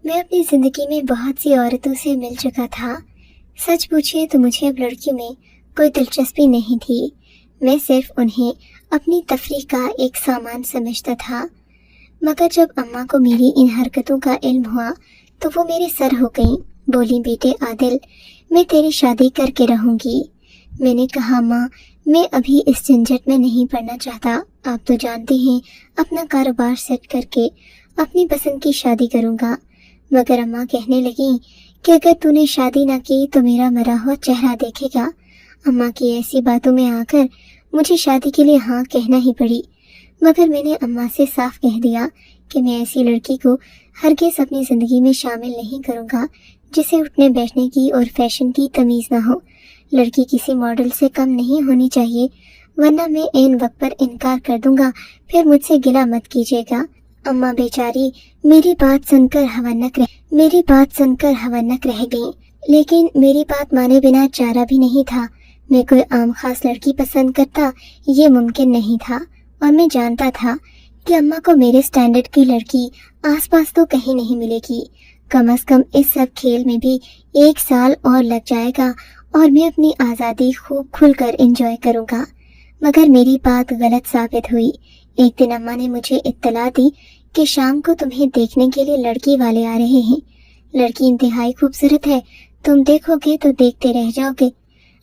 मैं अपनी जिंदगी में बहुत सी औरतों से मिल चुका था। सच पूछिए तो मुझे अब लड़कियों में कोई दिलचस्पी नहीं थी। मैं सिर्फ उन्हें अपनी तफरीह का एक सामान समझता था। मगर जब अम्मा को मेरी इन हरकतों का इल्म हुआ तो वो मेरे सर हो गईं। बोली, बेटे आदिल, मैं तेरी शादी करके रहूंगी। मैंने कहा, माँ, मैं अभी इस झंझट में नहीं पड़ना चाहता। आप तो जानते हैं, अपना कारोबार सेट करके अपनी पसंद की शादी करूंगा। मगर अम्मा कहने लगी कि अगर तूने शादी ना की तो मेरा मरा हुआ चेहरा देखेगा। अम्मा की ऐसी बातों में आकर मुझे शादी के लिए हाँ कहना ही पड़ी। मगर मैंने अम्मा से साफ कह दिया कि मैं ऐसी लड़की को हरगिज़ अपनी जिंदगी में शामिल नहीं करूंगा जिसे उठने बैठने की और फैशन की तमीज ना हो। लड़की किसी मॉडल से कम नहीं होनी चाहिए, वरना मैं ऐन वक्त पर इनकार कर दूंगा। फिर मुझसे गिला मत कीजिएगा। अम्मा बेचारी मेरी बात सुनकर हवन्नक रह गईं। लेकिन मेरी बात माने बिना चारा भी नहीं था। मैं कोई आम खास लड़की पसंद करता ये मुमकिन नहीं था, और मैं जानता था कि अम्मा को मेरे स्टैंडर्ड की लड़की आसपास तो कहीं नहीं मिलेगी। कम से कम इस सब खेल में भी 1 साल और लग जाएगा और मैं अपनी आज़ादी खूब खुलकर एंजॉय करूंगा। मगर मेरी बात गलत साबित हुई। एक दिन अम्मा ने मुझे इत्तला दी कि शाम को तुम्हें देखने के लिए लड़की वाले आ रहे हैं। लड़की इंतहाई खूबसूरत है, तुम देखोगे तो देखते रह जाओगे।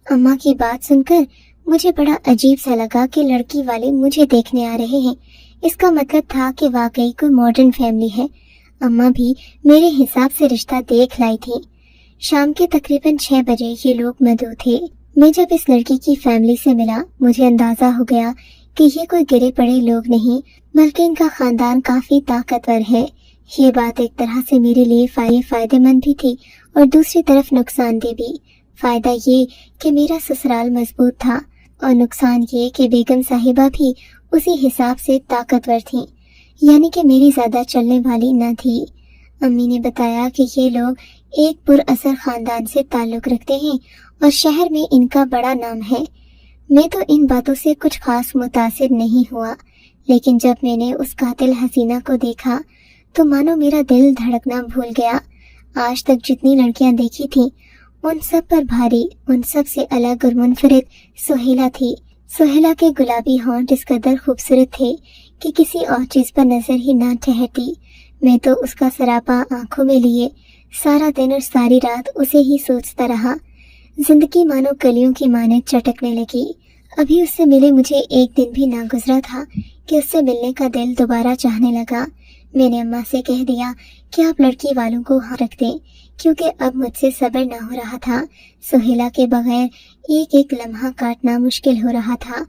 अम्मा की बात सुनकर मुझे बड़ा अजीब सा लगा कि लड़की वाले मुझे देखने आ रहे हैं। इसका मतलब था कि वाकई कोई मॉडर्न फैमिली है। अम्मा भी मेरे हिसाब से रिश्ता देख लाई थी। शाम के तकरीबन 6 बजे ये लोग मौजूद थे। मैं जब इस लड़की की फैमिली से मिला, मुझे अंदाजा हो गया कि ये कोई गिरे पड़े लोग नहीं, बल्कि इनका खानदान काफी ताकतवर है। ये बात एक तरह से मेरे लिए फायदेमंद भी थी और दूसरी तरफ नुकसानदेह भी। फायदा ये कि मेरा ससुराल मजबूत था, और नुकसान ये कि बेगम साहिबा भी उसी हिसाब से ताकतवर थी, यानी कि मेरी ज्यादा चलने वाली न थी। अम्मी ने बताया कि ये लोग एक पुरअसर खानदान से ताल्लुक रखते हैं और शहर में इनका बड़ा नाम है। मैं तो इन बातों से कुछ खास मुतासिर नहीं हुआ, लेकिन जब मैंने उस कातिल हसीना को देखा तो मानो मेरा दिल धड़कना भूल गया। आज तक जितनी लड़कियां देखी थीं, उन सब पर भारी, उन सब से अलग और मुनफरिद सुहेला थी। सुहेला के गुलाबी होंठ इस कदर खूबसूरत थे कि किसी और चीज पर नजर ही ना ठहरती। मैं तो उसका सरापा आंखों में लिए सारा दिन और सारी रात उसे ही सोचता रहा। जिंदगी मानो कलियों की माने चटकने लगी। अभी उससे मिले मुझे एक दिन भी ना गुजरा था कि उससे मिलने का दिल दोबारा चाहने लगा। मैंने अम्मा से कह दिया कि आप लड़की वालों को हाँ रख दें, क्योंकि अब मुझसे सब्र ना हो रहा था। सुहेला के बगैर एक एक लम्हा काटना मुश्किल हो रहा था।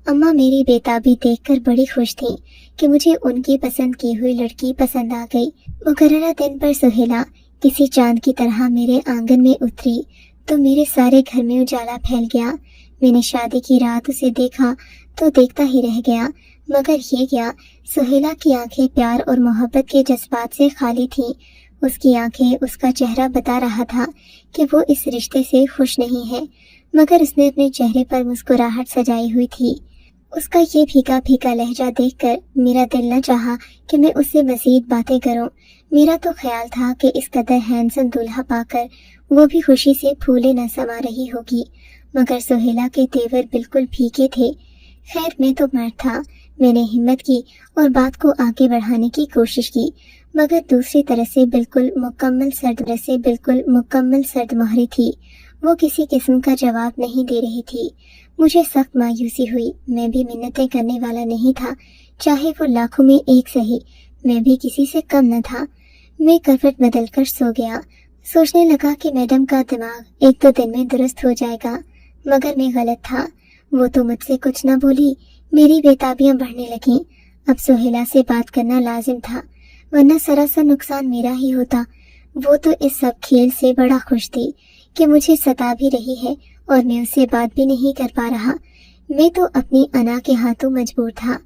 अम्मा मेरी बेताबी देखकर बड़ी खुश थी कि मुझे उनकी पसंद की हुई लड़की पसंद आ गई। मुकर्ररा दिन पर सुहेला किसी चांद की तरह मेरे आंगन में उतरी तो मेरे सारे घर में उजाला फैल गया। मैंने शादी की रात उसे देखा तो देखता ही रह गया। मगर ये क्या, सुहेला की आंखें प्यार और मोहब्बत के जज्बात से खाली थीं। उसकी आंखें, उसका चेहरा बता रहा था कि वो इस रिश्ते से खुश नहीं है, मगर उसने अपने चेहरे पर मुस्कुराहट सजाई हुई थी। उसका ये फीका फीका लहजा देखकर मेरा दिल न चाहा कि मैं उससे मजीद बातें करूं। मेरा तो ख्याल था कि इस कदर हैंडसम दूल्हा पाकर वो भी खुशी से फूले न समा रही होगी, मगर सुहेला के तेवर बिल्कुल फीके थे। खैर, मैं तो मर्द था। मैंने हिम्मत की और बात को आगे बढ़ाने की कोशिश की, मगर दूसरी तरह से बिल्कुल मुकम्मल सर्द मोहरी थी। वो किसी किस्म का जवाब नहीं दे रही थी। मुझे सख्त मायूसी हुई। मैं भी मिन्नतें करने वाला नहीं था, चाहे वो लाखों में एक सही। मैं भी किसी से कम न था। मैं करवट बदलकर सो गया। सोचने लगा कि मैडम का दिमाग 1-2 दिन में दुरुस्त हो जाएगा, मगर मैं गलत था। वो तो मुझसे कुछ न बोली। मेरी बेताबियां बढ़ने लगीं। अब सुहेला से बात करना लाजिम था, वरना सरासर नुकसान मेरा ही होता। वो तो इस सब खेल से बड़ा खुश थी कि मुझे सता भी रही है और मैं उससे बात भी नहीं कर पा रहा। मैं तो अपनी अना के हाथों मजबूर था,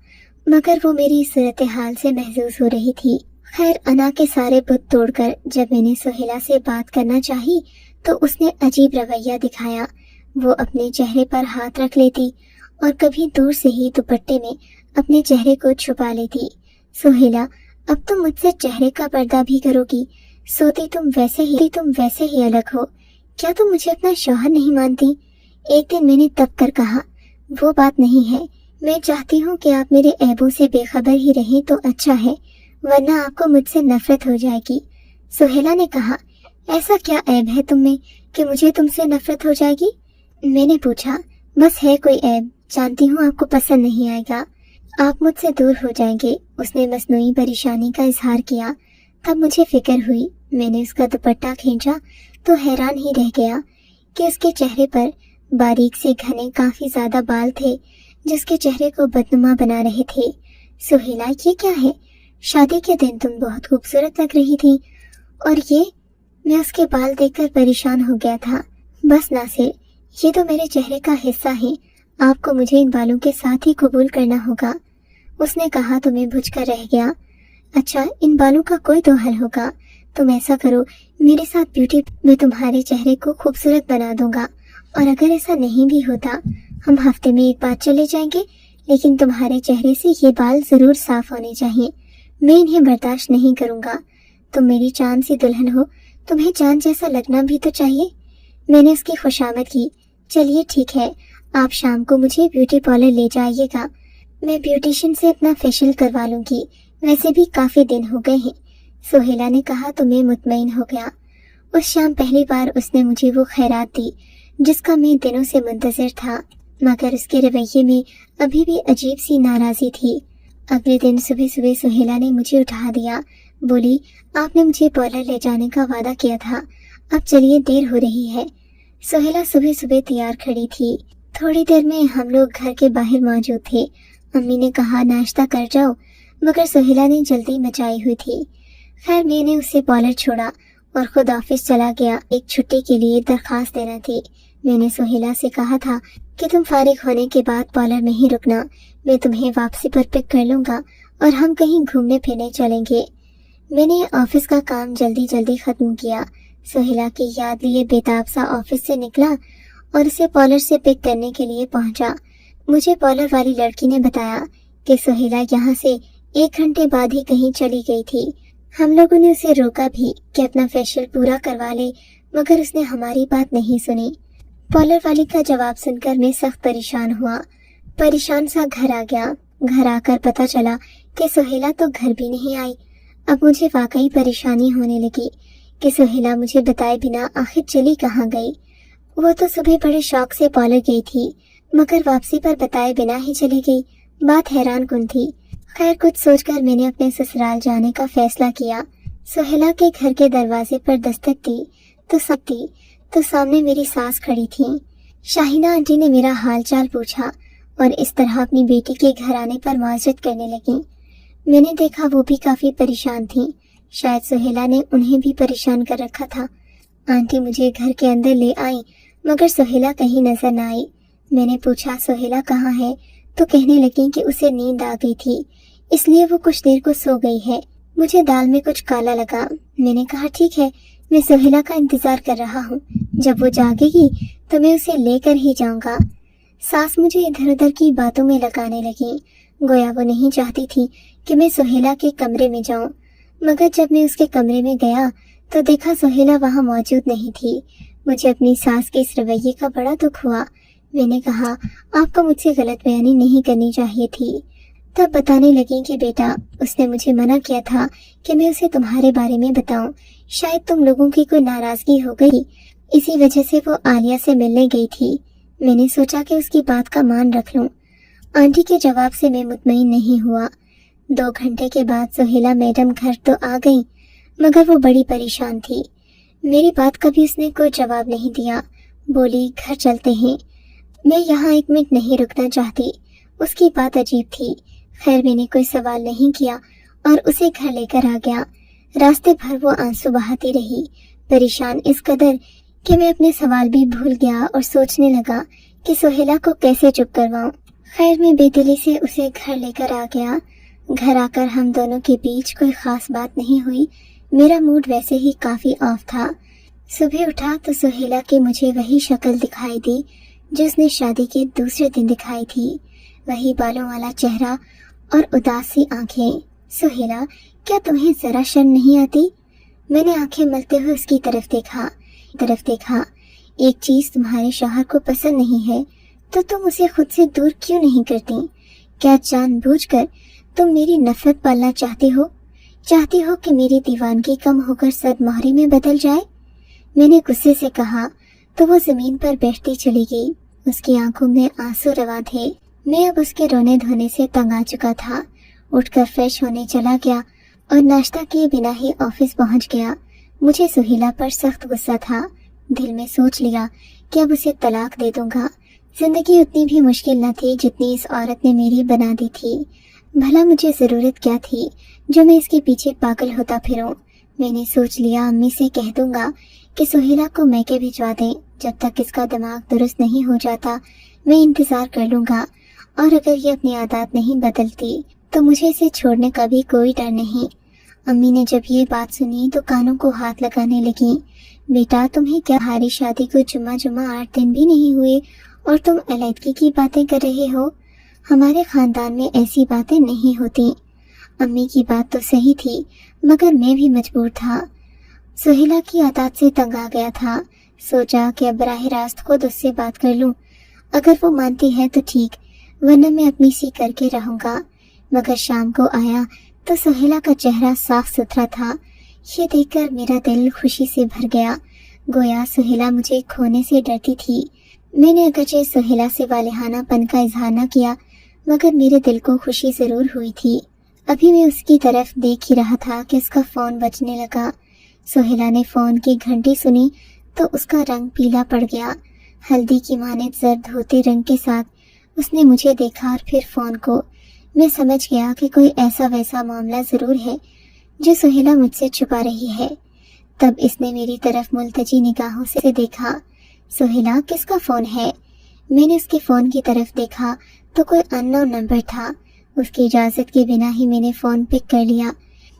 मगर वो मेरी सूरत हाल से महजूज हो रही थी। खैर, अना के सारे बुत तोड़कर जब मैंने सुहेला से बात करना चाही तो उसने अजीब रवैया दिखाया। वो अपने चेहरे पर हाथ रख लेती और कभी दूर से ही दुपट्टे में अपने चेहरे को छुपा लेती। सुहेला, अब तुम मुझसे चेहरे का पर्दा भी करोगी? सोती तुम वैसे ही अलग हो। क्या तुम मुझे अपना शौहर नहीं मानती? एक दिन मैंने तब कर कहा, वो बात नहीं है। मैं चाहती हूँ कि आप मेरे ऐबों से बेखबर ही रहें तो अच्छा है, वरना आपको मुझसे नफरत हो जाएगी। सुहेला ने कहा, ऐसा क्या ऐब है तुम में कि मुझे तुमसे नफरत हो जाएगी? मैंने पूछा, बस है कोई ऐब, जानती हूँ आपको पसंद नहीं आएगा, आप मुझसे दूर हो जाएंगे। उसने मसनूई परेशानी का इजहार किया। तब मुझे फिक्र हुई। मैंने उसका दुपट्टा खींचा तो हैरान ही रह गया कि उसके चेहरे पर बारीक से घने काफी ज्यादा बाल थे, जिसके चेहरे को बदनुमा बना रहे थे। सुहेला, ये क्या है? शादी के दिन तुम बहुत खूबसूरत लग रही थी, और ये? मैं उसके बाल देखकर परेशान हो गया था। बस नासिर, ये तो मेरे चेहरे का हिस्सा है, आपको मुझे इन बालों के साथ ही कबूल करना होगा। उसने कहा तो मैं बुझकर रह गया। अच्छा, इन बालों का कोई तो हल होगा। तुम ऐसा करो, मेरे साथ ब्यूटी में तुम्हारे चेहरे को खूबसूरत बना दूंगा, और अगर ऐसा नहीं भी होता, हम हफ्ते में एक बार चले जाएंगे, लेकिन तुम्हारे चेहरे से ये बाल जरूर साफ होने चाहिए। मैं इन्हें बर्दाश्त नहीं करूंगा। तुम मेरी चांद सी दुल्हन हो, तुम्हें चांद जैसा लगना भी तो चाहिए। मैंने उसकी खुशामद की। चलिए ठीक है, आप शाम को मुझे ब्यूटी पार्लर ले जाइएगा, मैं ब्यूटिशियन से अपना फेशियल करवा लूंगी, वैसे भी काफी दिन हो गए हैं। सुहेला ने कहा तो मैं मुतमईन हो गया। उस शाम पहली बार उसने मुझे वो खैरात दी जिसका मैं दिनों से मुंतजर था, मगर उसके रवैये में अभी भी अजीब सी नाराजी थी। अगले दिन सुबह सुबह सुहेला ने मुझे उठा दिया। बोली, आपने मुझे पार्लर ले जाने का वादा किया था, अब चलिए, देर हो रही है। सुहेला सुबह सुबह तैयार खड़ी थी। थोड़ी देर में हम लोग घर के बाहर मौजूद थे। अम्मी ने कहा, नाश्ता कर जाओ, मगर सुहेला ने जल्दी मचाई हुई थी। खैर, मैंने उसे पार्लर छोड़ा और खुद ऑफिस चला गया। एक छुट्टी के लिए दरखास्त देना थी। मैंने सुहेला से कहा था कि तुम फारिग होने के बाद पार्लर में ही रुकना, मैं तुम्हें वापसी पर पिक कर लूंगा और हम कहीं घूमने फिरने चलेंगे। मैंने ऑफिस का काम जल्दी जल्दी खत्म किया। सुहेला की याद लिए बेताब सा ऑफिस से निकला और उसे पार्लर से पिक करने के लिए पहुंचा। मुझे पार्लर वाली लड़की ने बताया कि सुहेला यहाँ से 1 घंटे बाद ही कहीं चली गई थी। हम लोगों ने उसे रोका भी कि अपना फेशियल पूरा करवा ले, मगर उसने हमारी बात नहीं सुनी। पार्लर वाली का जवाब सुनकर मैं सख्त परेशान हुआ। परेशान सा घर आ गया। घर आकर पता चला कि सुहेला तो घर भी नहीं आई। अब मुझे वाकई परेशानी होने लगी कि सुहेला मुझे बताए बिना आखिर चली कहाँ गई। वो तो सुबह बड़े शौक से पार्लर गई थी, मगर वापसी पर बताए बिना ही चली गई। बात हैरान कुन थी। खैर, कुछ सोचकर मैंने अपने ससुराल जाने का फैसला किया। सुहेला के घर के दरवाजे पर दस्तक दी तो सामने मेरी सास खड़ी थी। शाहिना आंटी ने मेरा हाल चाल पूछा और इस तरह अपनी बेटी के घर आने पर माजरत करने लगी। मैंने देखा वो भी काफी परेशान थी। शायद सुहेला ने उन्हें भी परेशान कर रखा था। आंटी मुझे घर के अंदर ले आई, मगर सुहेला कहीं नजर न आई। मैंने पूछा, सुहेला कहाँ है? तो कहने लगी कि उसे नींद आ गई थी, इसलिए वो कुछ देर को सो गई है। मुझे दाल में कुछ काला लगा। मैंने कहा, ठीक है, मैं सुहेला का इंतजार कर रहा हूँ, जब वो जागेगी तो मैं उसे लेकर ही जाऊंगा। सास मुझे इधर उधर की बातों में लगाने लगी, गोया वो नहीं चाहती थी कि मैं सुहेला के कमरे में जाऊं। मगर जब मैं उसके कमरे में गया तो देखा सुहेला वहां मौजूद नहीं थी। मुझे अपनी सास के इस रवैये का बड़ा दुख हुआ। मैंने कहा, आपको मुझसे गलतफहमी नहीं करनी चाहिए थी। तब बताने लगी कि बेटा, उसने मुझे मना किया था कि मैं उसे तुम्हारे बारे में बताऊं। शायद तुम लोगों की कोई नाराजगी हो गई, इसी वजह से वो आलिया से मिलने गई थी। मैंने सोचा कि उसकी बात का मान रख लूं। आंटी के जवाब से मैं मुतमईन नहीं हुआ। 2 घंटे के बाद सुहेला मैडम घर तो आ गई, मगर वो बड़ी परेशान थी। मेरी बात का भी उसने कोई जवाब नहीं दिया। बोली, घर चलते हैं, मैं यहाँ 1 मिनट नहीं रुकना चाहती। उसकी बात अजीब थी। खैर, मैंने कोई सवाल नहीं किया और उसे घर लेकर आ गया। रास्ते भर वो आंसू बहाती रही, परेशान इस कदर कि मैं अपने सवाल भी भूल गया और सोचने लगा कि सुहेला को कैसे चुप करवाऊं। खैर, मैं बेदिली से उसे घर लेकर आ गया। घर आकर हम दोनों के बीच कोई खास बात नहीं हुई। मेरा मूड वैसे ही काफी ऑफ था। सुबह उठा तो सुहेला की मुझे वही शक्ल दिखाई दी जो उसने शादी के दूसरे दिन दिखाई थी। वही बालों वाला चेहरा और उदास सी आंखें। सुहेला, क्या तुम्हें जरा शर्म नहीं आती? میں نے آنکھیں ملتے ہوئے اس کی طرف دیکھا۔ ایک چیز تمہارے شوہر کو پسند نہیں ہے تو تم اسے خود سے دور کیوں نہیں کرتی؟ کیا جان بوجھ کر تم میری نفرت پالنا چاہتی ہو کہ میری دیوانگی کم ہو کر صد مہری میں بدل جائے؟ میں نے غصے سے کہا تو وہ زمین پر بیٹھتی چلی گئی۔ اس کی آنکھوں میں آنسو رواں تھے۔ میں اب اس کے رونے دھونے سے تنگ آ چکا تھا۔ اٹھ کر فریش ہونے چلا گیا اور ناشتہ کیے بنا ہی آفس پہنچ گیا۔ مجھے سہیلا پر سخت غصہ تھا۔ دل میں سوچ لیا کہ اب اسے طلاق دے دوں گا۔ زندگی اتنی بھی مشکل نہ تھی جتنی اس عورت نے میری بنا دی تھی۔ بھلا مجھے ضرورت کیا تھی جو میں اس کے پیچھے پاگل ہوتا پھروں؟ میں نے سوچ لیا امی سے کہہ دوں گا کہ سہیلا کو میکے بھجوا دیں۔ جب تک اس کا دماغ درست نہیں ہو جاتا میں انتظار کر لوں گا، اور اگر یہ اپنی عادات نہیں بدلتی تو مجھے اسے چھوڑنے کا بھی کوئی ڈر نہیں۔ امی نے جب یہ بات سنی تو کانوں کو ہاتھ لگانے لگیں۔ بیٹا تمہیں کیا ہماری شادی کو جمعہ 8 دن بھی نہیں ہوئے اور تم علیحدگی کی باتیں کر رہے ہو؟ ہمارے خاندان میں ایسی باتیں نہیں ہوتی۔ امی کی بات تو صحیح تھی مگر میں بھی مجبور تھا۔ سہیلا کی عادات سے تنگ آ گیا تھا۔ سوچا کہ اب براہ راست خود اس سے بات کر لوں۔ اگر وہ مانتی ہے تو ٹھیک، ورنہ میں اپنی سی کر کے رہوں گا۔ مگر شام کو آیا تو سہیلا کا چہرہ صاف ستھرا تھا۔ یہ دیکھ کر میرا دل خوشی سے بھر گیا، گویا سہیلا مجھے کھونے سے ڈرتی تھی۔ میں نے اگرچہ سہیلا سے والہانہ پن کا اظہار نہ کیا مگر میرے دل کو خوشی ضرور ہوئی تھی۔ ابھی میں اس کی طرف دیکھ ہی رہا تھا کہ اس کا فون بجنے لگا۔ سہیلا نے فون کی گھنٹی سنی تو اس کا رنگ پیلا پڑ گیا۔ ہلدی کی مانند زرد ہوتے رنگ کے ساتھ اس نے مجھے دیکھا اور پھر فون کو۔ میں سمجھ گیا کہ کوئی ایسا ویسا معاملہ ضرور ہے جو سہیلا مجھ سے چھپا رہی ہے۔ تب اس نے میری طرف ملتجی نگاہوں سے دیکھا۔ سہیلا کس کا فون ہے؟ میں نے اس کے فون کی طرف دیکھا تو کوئی ان نون نمبر تھا۔ اس کی اجازت کے بنا ہی میں نے فون پک کر لیا۔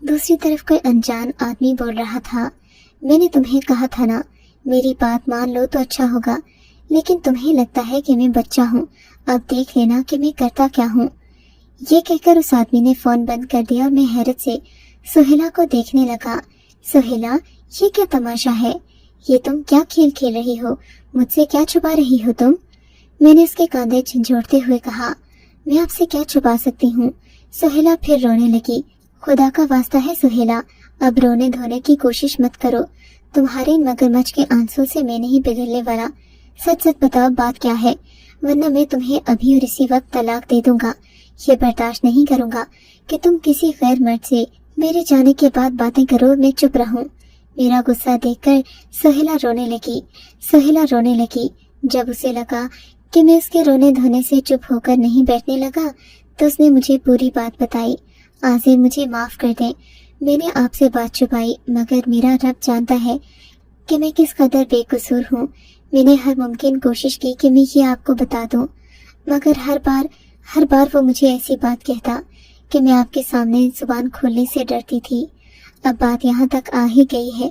دوسری طرف کوئی انجان آدمی بول رہا تھا، میں نے تمہیں کہا تھا نا، میری بات مان لو تو اچھا ہوگا، لیکن تمہیں لگتا ہے کہ میں بچہ ہوں، اب دیکھ لینا کہ میں کرتا کیا ہوں۔ یہ کہہ کر اس آدمی نے فون بند کر دیا اور میں حیرت سے سہیلا کو دیکھنے لگا۔ سہیلا یہ کیا تماشا ہے؟ یہ تم کیا کھیل کھیل رہی ہو؟ مجھ سے کیا چھپا رہی ہو تم؟ میں نے اس کے کاندھے جھنجھوڑتے ہوئے کہا، میں آپ سے کیا چھپا سکتی ہوں؟ سہیلا پھر رونے لگی۔ خدا کا واسطہ ہے سہیلا، اب رونے دھونے کی کوشش مت کرو، تمہارے مگرمچھ کے آنسوں سے میں نہیں بگڑنے والا۔ سچ سچ بتاؤ بات کیا ہے، ورنہ میں تمہیں ابھی اور اسی وقت طلاق دے دوں گا۔ یہ برداشت نہیں کروں گا کہ تم کسی غیر مرد سے میرے جانے کے بعد باتیں کرو اور میں چپ رہوں۔ میرا غصہ دیکھ کر سہیلا رونے لگی۔ جب اسے لگا کہ میں اس کے رونے دھونے سے چپ ہو کر نہیں بیٹھنے لگا تو اس نے مجھے پوری بات بتائی۔ آزر مجھے معاف کر دیں، میں نے آپ سے بات چھپائی، مگر میرا رب جانتا ہے کہ میں کس قدر بے قصور ہوں۔ میں نے ہر ممکن کوشش کی کہ میں یہ آپ کو بتا دوں، مگر ہر بار وہ مجھے ایسی بات کہتا کہ میں آپ کے سامنے زبان کھولنے سے ڈرتی تھی۔ اب بات یہاں تک آ ہی گئی ہے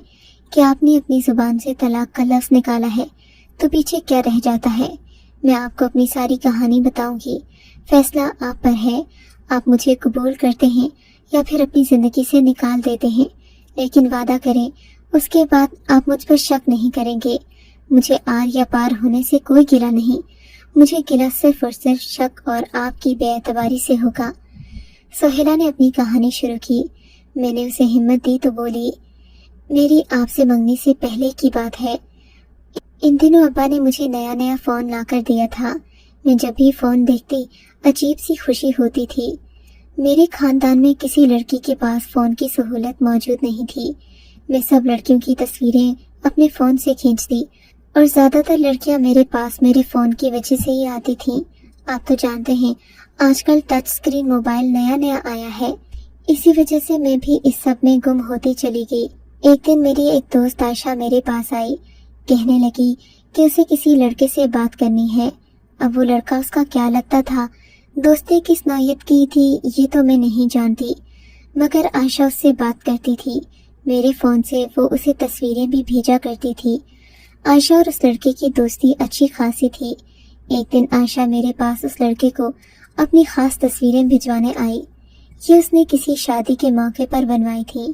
کہ آپ نے اپنی زبان سے طلاق کا لفظ نکالا ہے تو پیچھے کیا رہ جاتا ہے؟ میں آپ کو اپنی ساری کہانی بتاؤں گی، فیصلہ آپ پر ہے۔ آپ مجھے قبول کرتے ہیں یا پھر اپنی زندگی سے نکال دیتے ہیں، لیکن وعدہ کریں اس کے بعد آپ مجھ پر شک نہیں کریں گے۔ مجھے آر یا پار ہونے سے کوئی گلہ نہیں، مجھے گلہ صرف اور صرف شک اور آپ کی بے اعتباری سے ہوگا۔ سہیلا نے اپنی کہانی شروع کی۔ میں نے اسے ہمت دی تو بولی، میری آپ سے منگنی سے پہلے کی بات ہے۔ ان دنوں ابا نے مجھے نیا فون لا کر دیا تھا۔ میں جب بھی فون دیکھتی عجیب سی خوشی ہوتی تھی۔ میرے خاندان میں کسی لڑکی کے پاس فون کی سہولت موجود نہیں تھی۔ میں سب لڑکیوں کی تصویریں اپنے فون سے کھینچتی اور زیادہ تر لڑکیاں میرے پاس میرے فون کی وجہ سے ہی آتی تھیں۔ آپ تو جانتے ہیں آج کل ٹچ سکرین موبائل نیا آیا ہے، اسی وجہ سے میں بھی اس سب میں گم ہوتی چلی گئی۔ ایک دن میری ایک دوست عائشہ میرے پاس آئی، کہنے لگی کہ اسے کسی لڑکے سے بات کرنی ہے۔ اب وہ لڑکا اس کا کیا لگتا تھا، دوستی کس نوعیت کی تھی، یہ تو میں نہیں جانتی، مگر عائشہ اس سے بات کرتی تھی۔ میرے فون سے وہ اسے تصویریں بھی بھیجا کرتی تھی۔ عائشہ اور اس لڑکے کی دوستی اچھی خاصی تھی۔ ایک دن عائشہ میرے پاس اس لڑکے کو اپنی خاص تصویریں بھجوانے آئی۔ یہ اس نے کسی شادی کے موقع پر بنوائی تھی۔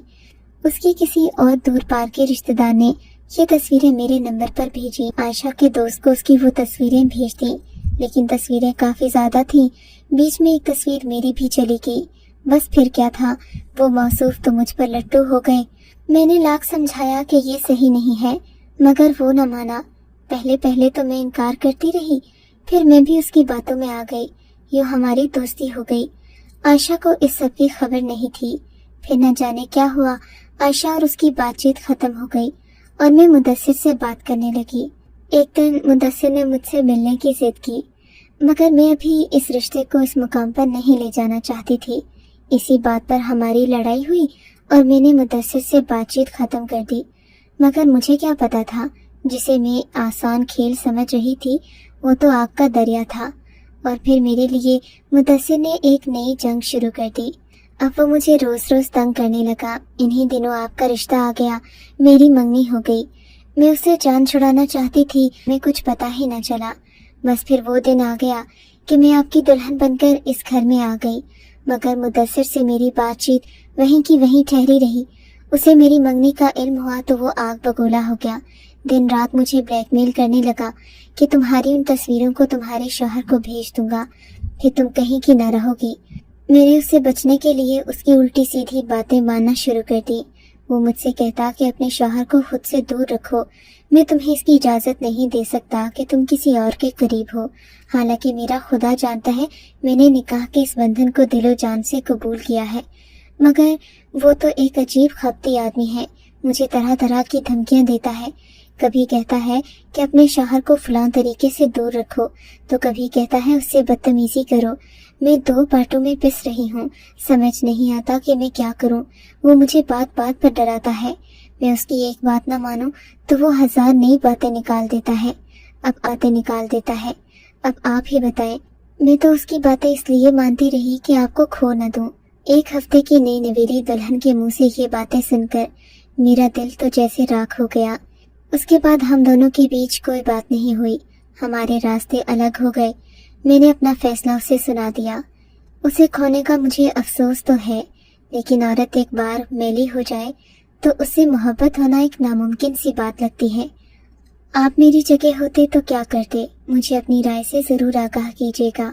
اس کی کسی اور دور پار کے رشتہ دار نے یہ تصویریں میرے نمبر پر بھیجی۔ عائشہ کے دوست کو اس کی وہ تصویریں بھیج دیں، لیکن تصویریں کافی زیادہ تھیں، بیچ میں ایک تصویر میری بھی چلی گئی۔ بس پھر کیا تھا، وہ موصوف تو مجھ پر لٹو ہو گئے۔ میں نے لاکھ سمجھایا کہ یہ صحیح نہیں ہے، مگر وہ نہ مانا۔ پہلے تو میں انکار کرتی رہی، پھر میں بھی اس کی باتوں میں آ گئی، یوں ہماری دوستی ہو گئی۔ عائشہ کو اس سب کی خبر نہیں تھی۔ پھر نہ جانے کیا ہوا، عائشہ اور اس کی بات چیت ختم ہو گئی اور میں مدثر سے بات کرنے لگی۔ ایک دن مدثر نے مجھ سے ملنے کی ضد کی، مگر میں ابھی اس رشتے کو اس مقام پر نہیں لے جانا چاہتی تھی۔ اسی بات پر ہماری لڑائی ہوئی اور میں نے مدثر سے بات چیت ختم کر دی، مگر مجھے کیا پتا تھا، جسے میں آسان کھیل سمجھ رہی تھی وہ تو آگ کا دریا تھا۔ اور پھر میرے لیے مدثر نے ایک نئی جنگ شروع کر دی۔ اب وہ مجھے روز روز تنگ کرنے لگا۔ انہی دنوں آپ کا رشتہ آ گیا، میری منگنی ہو گئی۔ میں اسے جان چھڑانا چاہتی تھی، میں کچھ پتا ہی نہ چلا۔ بس پھر وہ دن آ گیا کہ میں آپ کی دلہن بن کر اس گھر میں آ گئی، مگر مدثر سے میری بات چیت وہیں کی وہیں ٹھہری رہی۔ اسے میری منگنی کا علم ہوا تو وہ آگ بگولا ہو گیا۔ دن رات مجھے بلیک میل کرنے لگا کہ تمہاری ان تصویروں کو تمہارے شوہر کو بھیج دوں گا، پھر تم کہیں کی نہ رہو گی۔ میں نے اس سے بچنے کے لیے اس کی الٹی سیدھی باتیں ماننا شروع کر دی۔ وہ مجھ سے کہتا کہ اپنے شوہر کو خود سے دور رکھو، میں تمہیں اس کی اجازت نہیں دے سکتا کہ تم کسی اور کے قریب ہو، حالانکہ میرا خدا جانتا ہے میں نے نکاح کے اس بندھن کو دل و جان سے قبول کیا ہے۔ مگر وہ تو ایک عجیب خبتی آدمی ہے، مجھے طرح طرح کی دھمکیاں دیتا ہے۔ کبھی کہتا ہے کہ اپنے شوہر کو فلاں طریقے سے دور رکھو، تو کبھی کہتا ہے اس سے بدتمیزی کرو۔ میں دو باتوں میں پس رہی ہوں، سمجھ نہیں آتا کہ میں کیا کروں۔ وہ مجھے بات بات پر ڈراتا ہے، میں اس کی ایک بات نہ مانوں تو وہ 1000 نئی باتیں نکال دیتا ہے۔ اب آپ ہی بتائیں، میں تو اس کی باتیں اس لیے مانتی رہی کہ آپ کو کھو نہ دوں۔ ایک ہفتے کی نئی نویلی دلہن کے منہ سے یہ باتیں سن کر میرا دل تو جیسے راکھ ہو گیا۔ اس کے بعد ہم دونوں کے بیچ کوئی بات نہیں ہوئی، ہمارے راستے الگ ہو گئے۔ میں نے اپنا فیصلہ اسے سنا دیا۔ اسے کھونے کا مجھے افسوس تو ہے، لیکن عورت ایک بار میلی ہو جائے تو اس سے محبت ہونا ایک ناممکن سی بات لگتی ہے۔ آپ میری جگہ ہوتے تو کیا کرتے؟ مجھے اپنی رائے سے ضرور آگاہ کیجیے گا۔